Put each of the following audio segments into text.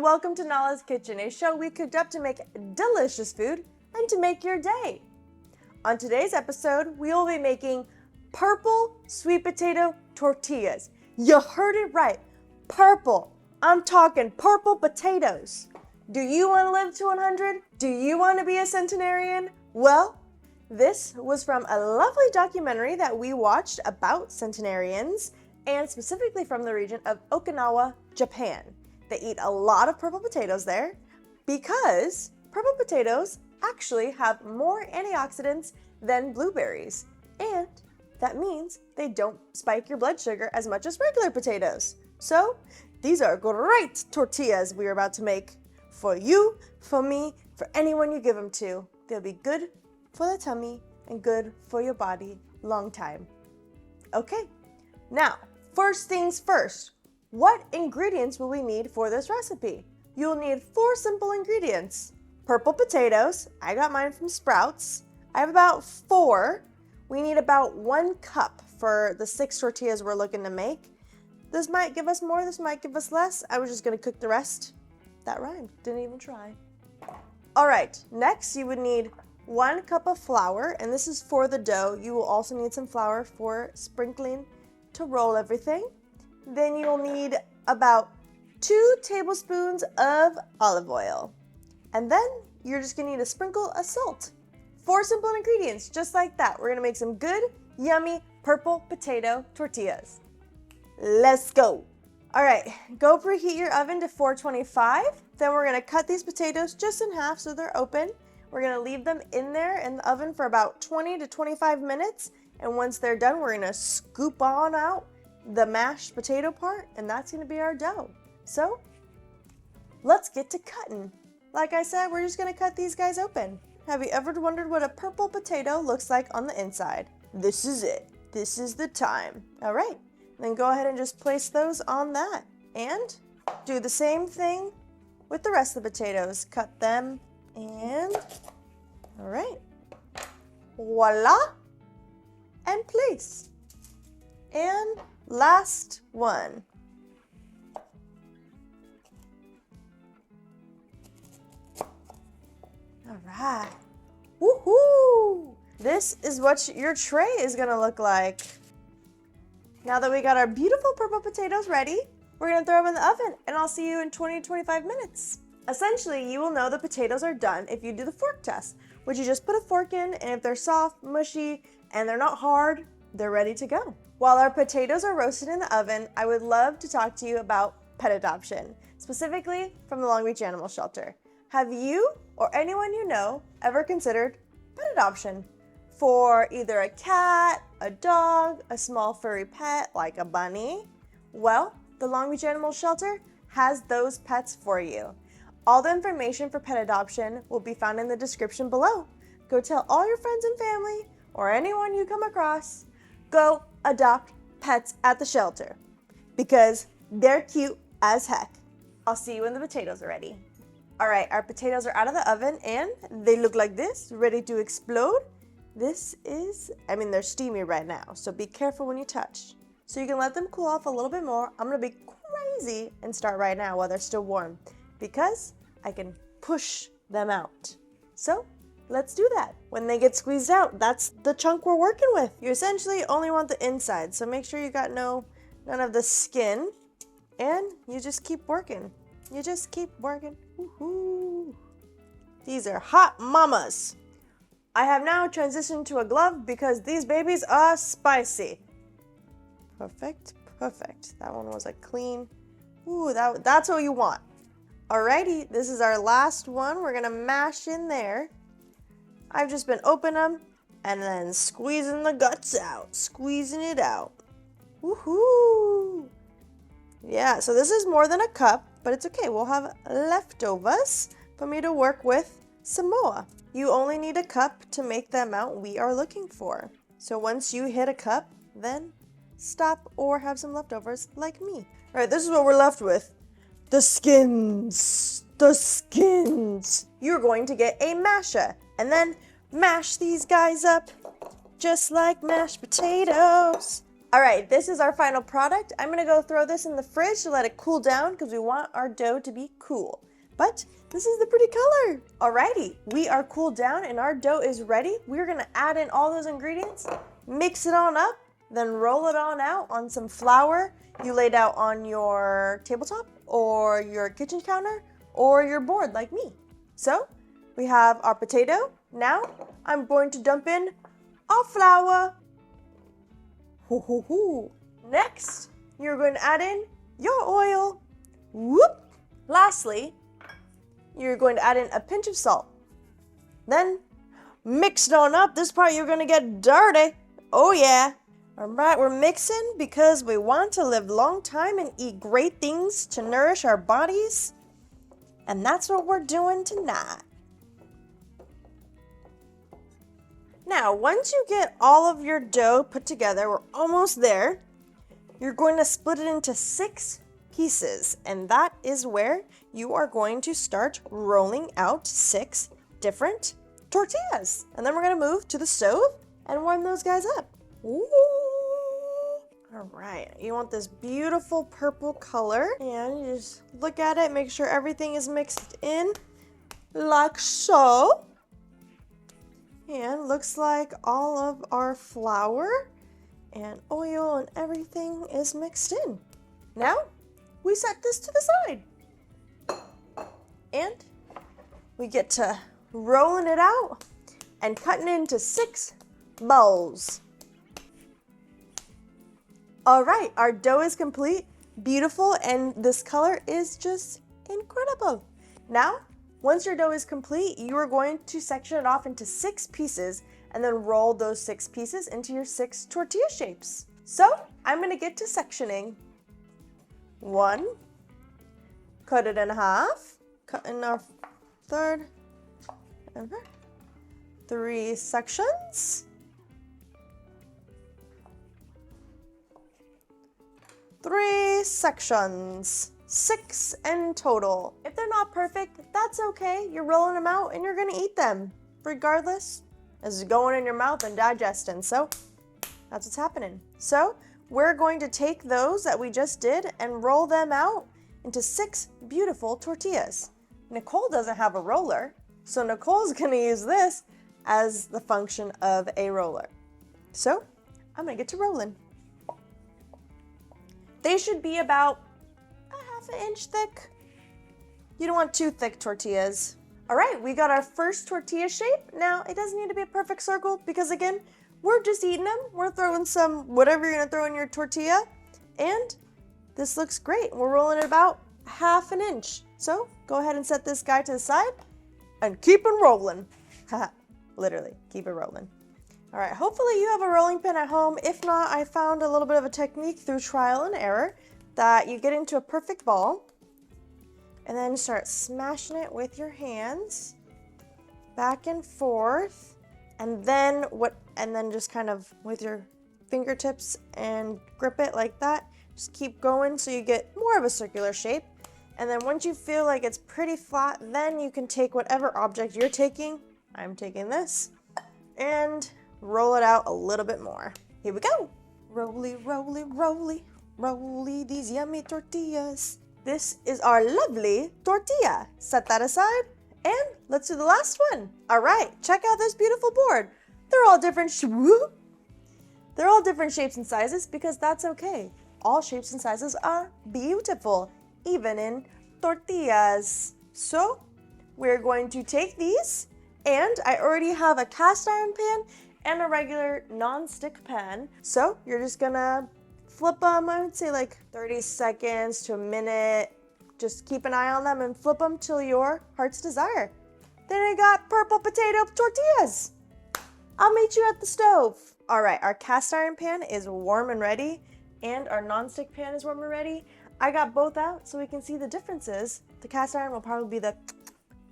welcome to Nala's Kitchen, a show we cooked up to make delicious food and to make your day. On today's episode, we will be making purple sweet potato tortillas. You heard it right, purple. I'm talking purple potatoes. Do you want to live to 100? Do you want to be a centenarian? Well, this was from a lovely documentary that we watched about centenarians, and specifically from the region of Okinawa, Japan. They eat a lot of purple potatoes there because purple potatoes actually have more antioxidants than blueberries, and that means they don't spike your blood sugar as much as regular potatoes. So these are great tortillas we are about to make for you, for me, for anyone you give them to. They'll be good for the tummy and good for your body long time. Okay, now first things first, what ingredients will we need for this recipe? You'll need 4 simple ingredients. Purple potatoes, I got mine from Sprouts. I have about 4. We need about 1 cup for the 6 tortillas we're looking to make. This might give us more, this might give us less. I was just gonna cook the rest. That rhymed, didn't even try. All right, next you would need 1 cup of flour, and this is for the dough. You will also need some flour for sprinkling to roll everything. Then you'll need about 2 tablespoons of olive oil. And then you're just gonna need a sprinkle of salt. 4 simple ingredients, just like that. We're gonna make some good, yummy purple potato tortillas. Let's go. All right, go preheat your oven to 425. Then we're gonna cut these potatoes just in half so they're open. We're gonna leave them in there in the oven for about 20 to 25 minutes. And once they're done, we're gonna scoop on out the mashed potato part, and that's gonna be our dough. So let's get to cutting. Like I said, we're just gonna cut these guys open. Have you ever wondered what a purple potato looks like on the inside? This is it. This is the time. All right. Then go ahead and just place those on that. And do the same thing with the rest of the potatoes. Cut them and, all right, voila, and place. And last one. All right, woohoo! This is what your tray is gonna look like. Now that we got our beautiful purple potatoes ready, we're gonna throw them in the oven, and I'll see you in 20 to 25 minutes. Essentially, you will know the potatoes are done if you do the fork test, which you just put a fork in, and if they're soft, mushy, and they're not hard, they're ready to go. While our potatoes are roasted in the oven, I would love to talk to you about pet adoption, specifically from the Long Beach Animal Shelter. Have you or anyone you know ever considered pet adoption for either a cat, a dog, a small furry pet like a bunny? Well, the Long Beach Animal Shelter has those pets for you. All the information for pet adoption will be found in the description below. Go tell all your friends and family or anyone you come across, go adopt pets at the shelter because they're cute as heck. I'll see you when the potatoes are ready. All right, our potatoes are out of the oven and they look like this, ready to explode. They're steamy right now, so be careful when you touch. So you can let them cool off a little bit more. I'm gonna be crazy and start right now while they're still warm because I can push them out. So let's do that. When they get squeezed out, that's the chunk we're working with. You essentially only want the inside, so make sure you got none of the skin, and you just keep working. You just keep working. Woohoo! These are hot mamas. I have now transitioned to a glove because these babies are spicy. Perfect, perfect. That one was a clean. Ooh, that's what you want. Alrighty, this is our last one. We're gonna mash in there. I've just been opening them and then squeezing the guts out, squeezing it out. Woohoo! Yeah, so this is more than a cup, but it's okay. We'll have leftovers for me to work with some more. You only need a cup to make the amount we are looking for. So once you hit a cup, then stop or have some leftovers like me. All right, this is what we're left with. The skins. The skins. You're going to get a masher and then mash these guys up just like mashed potatoes. All right, this is our final product. I'm gonna go throw this in the fridge to let it cool down because we want our dough to be cool. But this is the pretty color. Alrighty, we are cooled down and our dough is ready. We're gonna add in all those ingredients, mix it on up, then roll it on out on some flour you laid out on your tabletop or your kitchen counter or your board like me. So we have our potato. Now I'm going to dump in our flour. Next, you're going to add in your oil. Whoop. Lastly, you're going to add in a pinch of salt. Then mix it on up. This part you're going to get dirty. Oh yeah. All right, we're mixing because we want to live long time and eat great things to nourish our bodies. And that's what we're doing tonight. Now, once you get all of your dough put together, we're almost there. You're going to split it into 6 pieces, and that is where you are going to start rolling out 6 different tortillas. And then we're going to move to the stove and warm those guys up. Ooh. All right, you want this beautiful purple color, and you just look at it, make sure everything is mixed in like so. And looks like all of our flour and oil and everything is mixed in. Now, we set this to the side. And we get to rolling it out and cutting into 6 bowls. All right, our dough is complete, beautiful, and this color is just incredible. Now, once your dough is complete, you are going to section it off into 6 pieces and then roll those 6 pieces into your 6 tortilla shapes. So I'm going to get to sectioning. 1, cut it in half, cut in our third, and 3 sections. 3 sections. 6 in total. If they're not perfect, that's okay. You're rolling them out and you're gonna eat them. Regardless, it's going in your mouth and digesting. So that's what's happening. So we're going to take those that we just did and roll them out into 6 beautiful tortillas. Nicole doesn't have a roller, so Nicole's gonna use this as the function of a roller. So I'm gonna get to rolling. They should be about ½ inch thick. You don't want too thick tortillas. All right, we got our first tortilla shape. Now, it doesn't need to be a perfect circle because again, we're just eating them. We're throwing some, whatever you're gonna throw in your tortilla. And this looks great. We're rolling it about ½ inch. So go ahead and set this guy to the side and keep it rolling. Literally, keep it rolling. All right, hopefully you have a rolling pin at home. If not, I found a little bit of a technique through trial and error that you get into a perfect ball and then start smashing it with your hands back and forth, and then just kind of with your fingertips and grip it like that. Just keep going so you get more of a circular shape. And then once you feel like it's pretty flat, then you can take whatever object you're taking. I'm taking this and roll it out a little bit more. Here we go. Roly, roly, roly, roly these yummy tortillas. This is our lovely tortilla. Set that aside and let's do the last one. All right, check out this beautiful board. They're all different shapes and sizes because that's okay. All shapes and sizes are beautiful, even in tortillas. So we're going to take these, and I already have a cast iron pan and a regular non-stick pan. So you're just gonna flip them, I would say like 30 seconds to a minute. Just keep an eye on them and flip them till your heart's desire. Then I got purple potato tortillas. I'll meet you at the stove. All right, our cast iron pan is warm and ready, and our non-stick pan is warm and ready. I got both out so we can see the differences. The cast iron will probably be the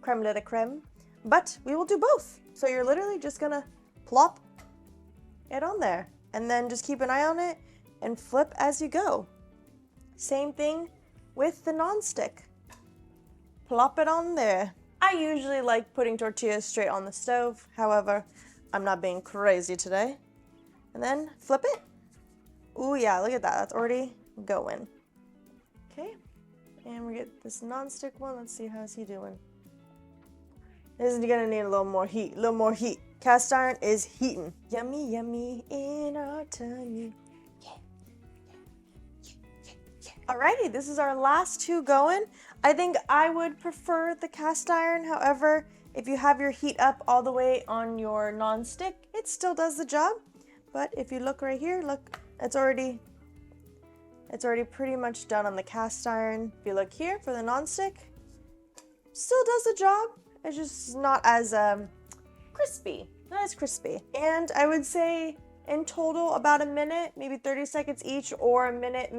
creme de la creme, but we will do both. So you're literally just gonna plop it on there and then just keep an eye on it and flip as you go. Same thing with the non-stick. Plop it on there. I usually like putting tortillas straight on the stove. However, I'm not being crazy today. And then flip it. Ooh, yeah, look at that. That's already going. Okay. And we get this non-stick one. Let's see, how's he doing? This is gonna need a little more heat. Cast iron is heating. Yummy, yummy in our tummy. Alrighty, this is our last two going. I think I would prefer the cast iron. However, if you have your heat up all the way on your non-stick, it still does the job. But if you look right here, look, it's already pretty much done on the cast iron. If you look here for the non-stick, still does the job. It's just not as crispy, not as crispy. And I would say in total about a minute, maybe 30 seconds each, or a minute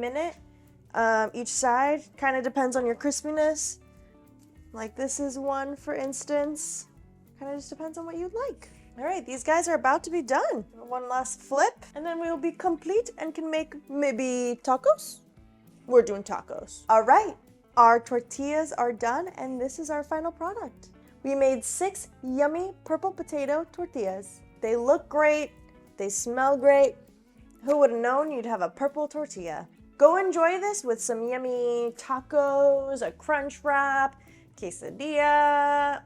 each side. Kind of depends on your crispiness. Like this is one, for instance. Kind of just depends on what you'd like. All right, these guys are about to be done. One last flip, and then we will be complete and can make maybe tacos? We're doing tacos. All right, our tortillas are done, and this is our final product. We made 6 yummy purple potato tortillas. They look great, they smell great. Who would have known you'd have a purple tortilla? Go enjoy this with some yummy tacos, a crunch wrap, quesadilla,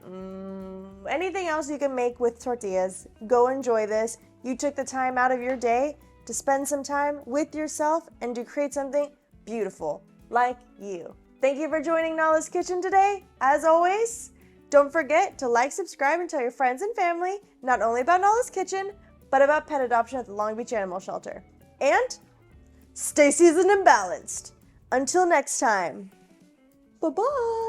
anything else you can make with tortillas. Go enjoy this. You took the time out of your day to spend some time with yourself and to create something beautiful like you. Thank you for joining Nala's Kitchen today. As always, don't forget to like, subscribe, and tell your friends and family not only about Nala's Kitchen, but about pet adoption at the Long Beach Animal Shelter. And stay seasoned and balanced. Until next time, bye-bye.